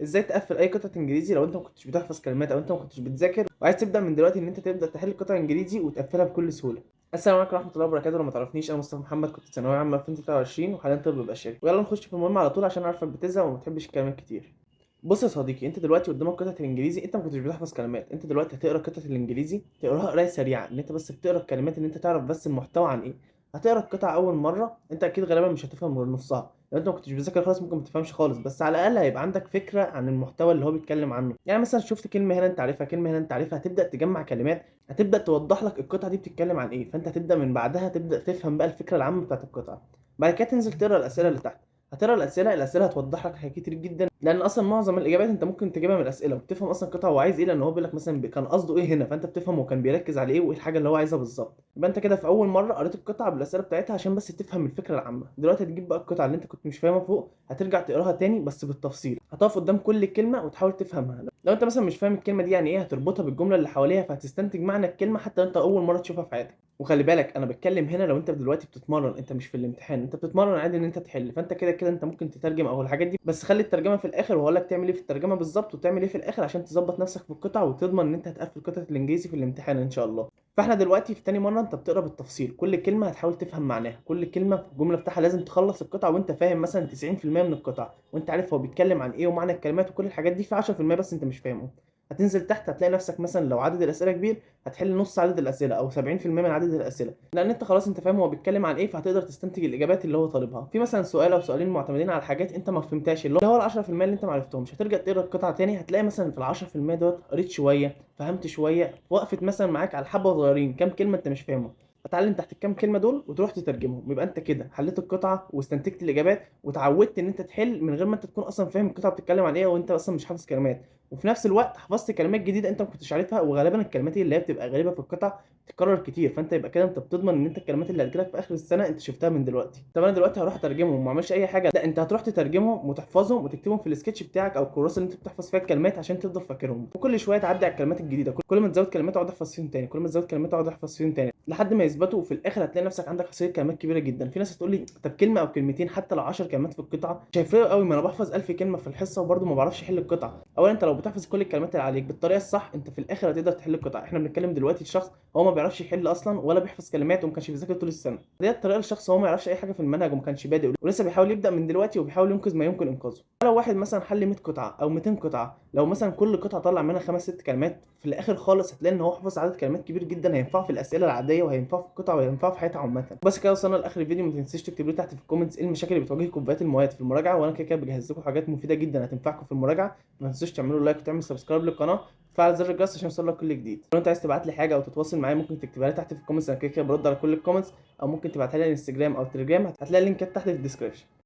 ازاي تقفل اي قطعه انجليزي لو انت ما كنتش بتحفظ كلمات او انت ما كنتش بتذاكر وعايز تبدا من دلوقتي ان انت تبدا تحل قطع انجليزي وتقفلها بكل سهوله. السلام عليكم ورحمه الله وبركاته. لو ما تعرفنيش انا مصطفى محمد، كنت ثانويه عامه 2023 وحاليا طب بشري. ويلا نخش في المهم على طول عشان اعرفك بتزهق وما بتحبش الكلمات كتير. بص يا صديقي، انت دلوقتي قدامك قطعه الانجليزي، انت ما كنتش بتحفظ كلمات. انت دلوقتي هتقرا قطعه الانجليزي تقراها قرايه سريعه، ان انت بس بتقرا الكلمات ان انت تعرف بس المحتوى عن ايه. هتقرا القطعه اول مره، انت اكيد غالبا مش هتفهم غير نصها. لو انت ما كنتش بتذاكر خالص ممكن ما تفهمش خالص، بس على الاقل هيبقى عندك فكره عن المحتوى اللي هو بيتكلم عنه. يعني مثلا شفت كلمه هنا انت عارفها، كلمه هنا انت عارفها، هتبدا تجمع كلمات هتبدا توضح لك القطعه دي بتتكلم عن ايه، فانت هتبدا من بعدها تبدا تفهم بقى الفكره العامه بتاعت القطعه. بعد كده تنزل تقرا الاسئله اللي تحت. هتقرا الاسئله هتوضح لك حاجات كتير جدا، لان اصلا معظم الاجابات انت ممكن تجيبها من الاسئله وبتفهم اصلا القطعه هو عايز ايه، لان هو بيقول لك مثلا كان قصده ايه هنا، فانت بتفهم هو كان بيركز على ايه وايه الحاجه اللي هو عايزها بالظبط. يبقى انت كده في اول مره قريت القطعه بالاسئله بتاعتها عشان بس تفهم الفكره العامه. دلوقتي هتجيب بقى القطعه اللي انت كنت مش فاهمها فوق، هترجع تقراها تاني بس بالتفصيل. هتقف قدام كل كلمه وتحاول تفهمها. لو انت مثلا مش فاهم الكلمه دي يعني ايه، هتربطها بالجمله اللي حواليها فهتستنتج معنى الكلمه حتى لو انت اول مره تشوفها في حياتك. وخلي بالك انا بتكلم هنا لو انت دلوقتي بتتمرن، انت مش في الامتحان، انت بتتمرن عادي ان انت تحل، فانت كده كده انت ممكن تترجم او الحاجات دي، بس خلي الترجمه في الاخر وهقول لك تعمل ايه في الترجمه بالظبط وتعمل ايه في الاخر عشان تظبط نفسك في القطع وتضمن ان انت هتقفل قطعه الانجليزي في الامتحان ان شاء الله. فاحنا دلوقتي في تاني مره انت بتقرا بالتفصيل، كل كلمه هتحاول تفهم معناها، كل كلمه في الجمله بتاعها لازم تخلص القطعه وانت فاهم مثلا 90% من القطعه وانت عارف هو بيتكلم عن ايه ومعنى الكلمات وكل الحاجات دي، في 10% بس انت مش فاهمه. هتنزل تحت هتلاقي نفسك مثلا لو عدد الاسئله كبير هتحل نص عدد الاسئله او 70% من عدد الاسئله، لان انت خلاص انت فاهم هو بيتكلم عن ايه، فهتقدر تستنتج الاجابات اللي هو طالبها. في مثلا سؤال او سؤالين معتمدين على حاجات انت ما فهمتهاش، اللي هو ال 10% اللي انت ما عرفتهمش، هترجع تقرا القطعه تاني هتلاقي مثلا في ال 10% دوت قريت شويه، فهمت شويه، وقفت مثلا معاك على حبه صغيرين كام كلمه انت مش فاهمهم. فتعلم تحت الكام كلمه دول وتروح تترجمهم، يبقى انت كده حليت القطعه واستنتجت الاجابات وتعودت ان انت تحل من غير ما انت تكون اصلا فاهم القطعه بتتكلم عن ايه وانت اصلا مش حافظ كلمات. وفي نفس الوقت حفظت كلمات جديده انت ما كنتش عارفها، وغالبا الكلمات اللي هي بتبقى غريبه في القطع تتكرر كتير، فانت يبقى كده انت بتضمن ان انت الكلمات اللي هتجيلك في اخر السنه انت شفتها من دلوقتي. طب انا دلوقتي هروح اترجمهم وما اعملش اي حاجه؟ لا، انت هتروح تترجمهم وتحفظهم وتكتبهم في السكتش بتاعك او الكراسه اللي انت بتحفظ فيها الكلمات عشان تفضل فاكرهم، وكل شويه تعدي على الكلمات الجديده، كل ما تزود كلمات اقعد احفظ فيهم تاني، كل ما تزود كلمات اقعد احفظ فيهم تاني لحد ما يثبتوا، وفي الاخر هتلاقي نفسك عندك حصيله كلمات كبيره جدا. في ناس هتقول لي طب كلمه او كلمتين حتى لو 10 كلمات في القطعه مش هيفرقوا قوي، ما انا بحفظ 1000 كلمه في الحصه وبرضه ما بعرفش احل القطعه. اولا انت لو بتحفظ كل الكلمات اللي عليك بالطريقه الصح انت في الاخر هتقدر تحل القطعه. احنا بنتكلم دلوقتي الشخص هو ما بيعرفش يحل اصلا ولا بيحفظ كلمات وما كانش بيذاكر طول السنه، دي الطريقه للشخص هو ما يعرفش اي حاجه في المنهج وما كانش بادئ ولسه بيحاول يبدا من دلوقتي وبيحاول ينقذ ما يمكن انقاذه. لو واحد مثلا حل 100 قطعه او 200 قطعه، لو مثلا كل قطعه طلع منها 5 6 كلمات، في الاخر خالص هتلاقي ان هو حفظ عدد كلمات كبير جدا هينفعه في الاسئله العاديه وهينفعه في القطع وهينفعه في حياته عامه. بس كده وصلنا لاخر الفيديو، ما تنسيش تكتب لي تحت في الكومنتس ايه المشاكل اللي بتواجهكم في بقيه المواد في المراجعه، وانا كده كده بجهز لكم حاجات مفيده جدا هتنفعكم في المراجعه. ما تنسوش تعملوا لايك وتعملوا سبسكرايب للقناه وتفعل زر الجرس عشان يوصلك كل جديد. لو انت عايز تبعت لي حاجه او تتواصل معايا ممكن تكتبها لي تحت في الكومنتس، انا كده كده برد على كل الكومنتس، او ممكن تبعتها لي على انستجرام او تليجرام، هتلاقي اللينكات تحت في الديسكربشن.